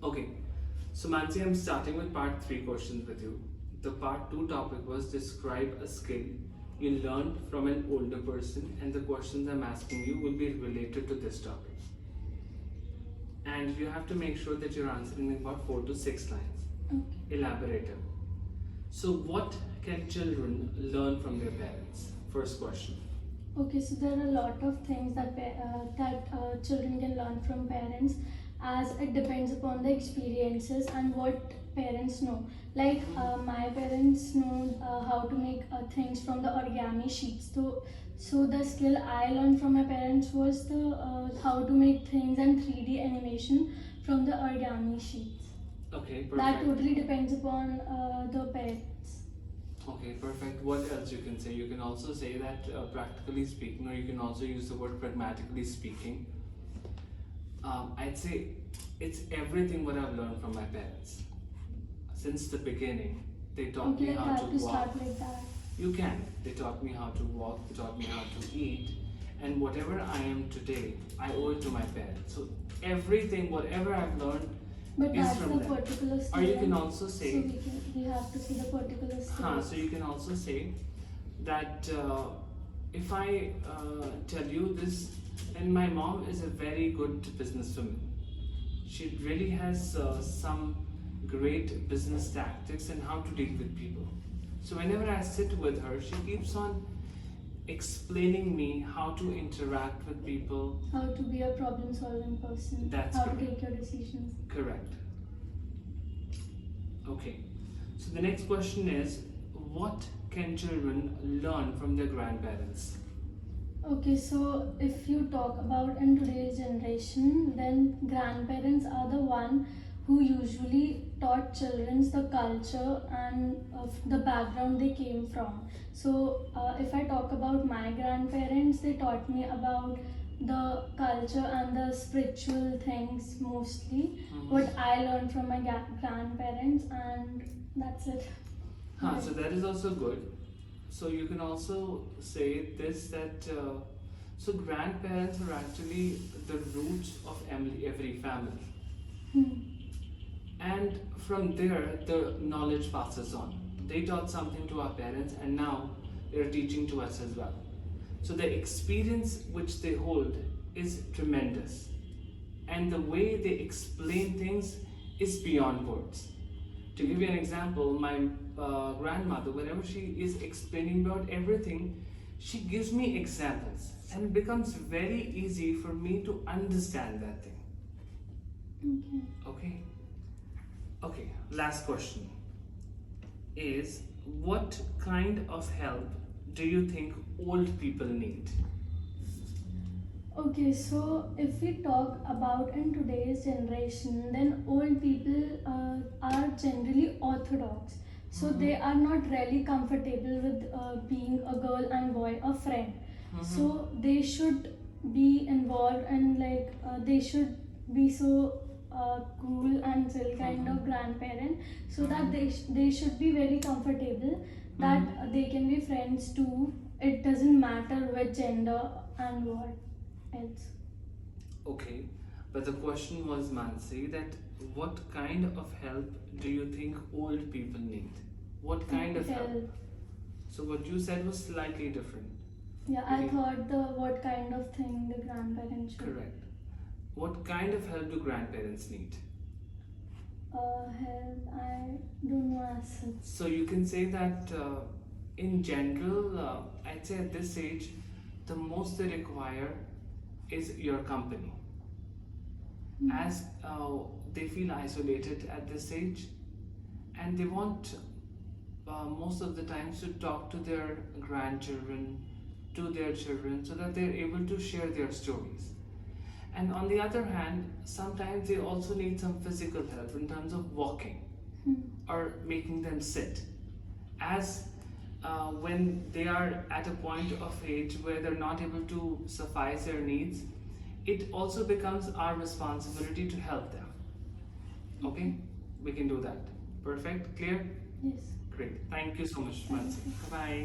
Okay, so Mansi, I'm starting with part 3 questions with you. The part 2 topic was describe a skill you learned from an older person, and the questions I'm asking you will be related to this topic. And you have to make sure that you're answering in about 4 to 6 lines. Okay. Elaborative. So, what can children learn from their parents? First question. Okay, so there are a lot of things that children can learn from parents, as it depends upon the experiences and what parents know. Like my parents know how to make things from the origami sheets. So the skill I learned from my parents was the how to make things and 3D animation from the origami sheets. Okay, perfect. That totally depends upon the parents. Okay, perfect. What else you can say? You can also say that practically speaking, or you can also use the word pragmatically speaking. I'd say it's everything what I've learned from my parents. Since the beginning, they taught Okay, me like how have to to walk. start like that. You can. They taught me how to walk, they taught me how to eat, and whatever I am today, I owe it to my parents. So everything, whatever I've learned, But is that's from the them. particular Or student. you can also say, So we have to see the particular student. so you can also say that if I tell you this, and my mom is a very good businesswoman. She really has some great business tactics and how to deal with people. So whenever I sit with her, she keeps on explaining me how to interact with people. How to be a problem solving person. That's how correct. to take your decisions. Correct. Okay. So the next question is, what can children learn from their grandparents? Okay, so if you talk about in today's generation, then grandparents are the one who usually taught children the culture and the background they came from. So if I talk about my grandparents, they taught me about the culture and the spiritual things mostly. What I learned from my grandparents, and that's it. So that is also good. So you can also say this that so grandparents are actually the roots of every family, and from there the knowledge passes on. They taught something to our parents, and now they're teaching to us as well. So the experience which they hold is tremendous, and the way they explain things is beyond words. To give you an example, my grandmother, whenever she is explaining about everything, she gives me examples, and it becomes very easy for me to understand that thing. Okay. Okay, last question is, what kind of help do you think old people need? Okay, so if we talk about in today's generation, then old people are generally orthodox. So they are not really comfortable with being a girl and boy, a friend. So they should be involved, and like they should be so cool and chill kind of grandparent, so that they should be very comfortable that they can be friends too. It doesn't matter which gender and what else. Okay, but the question was, Mansi, that what kind of help do you think old people need? What kind of help? So what you said was slightly different. Yeah, I thought the what kind of thing the grandparents should. Correct. What kind of help do grandparents need? Help, I don't know as such. So you can say that in general, I'd say at this age, the most they require is your company. As they feel isolated at this age, and they want most of the times to talk to their grandchildren, to their children, so that they're able to share their stories. And on the other hand, sometimes they also need some physical help in terms of walking or making them sit. As when they are at a point of age where they're not able to suffice their needs, it also becomes our responsibility to help them. Okay? We can do that. Perfect? Clear? Yes. Great. Thank you so much, Mansi. Bye-bye.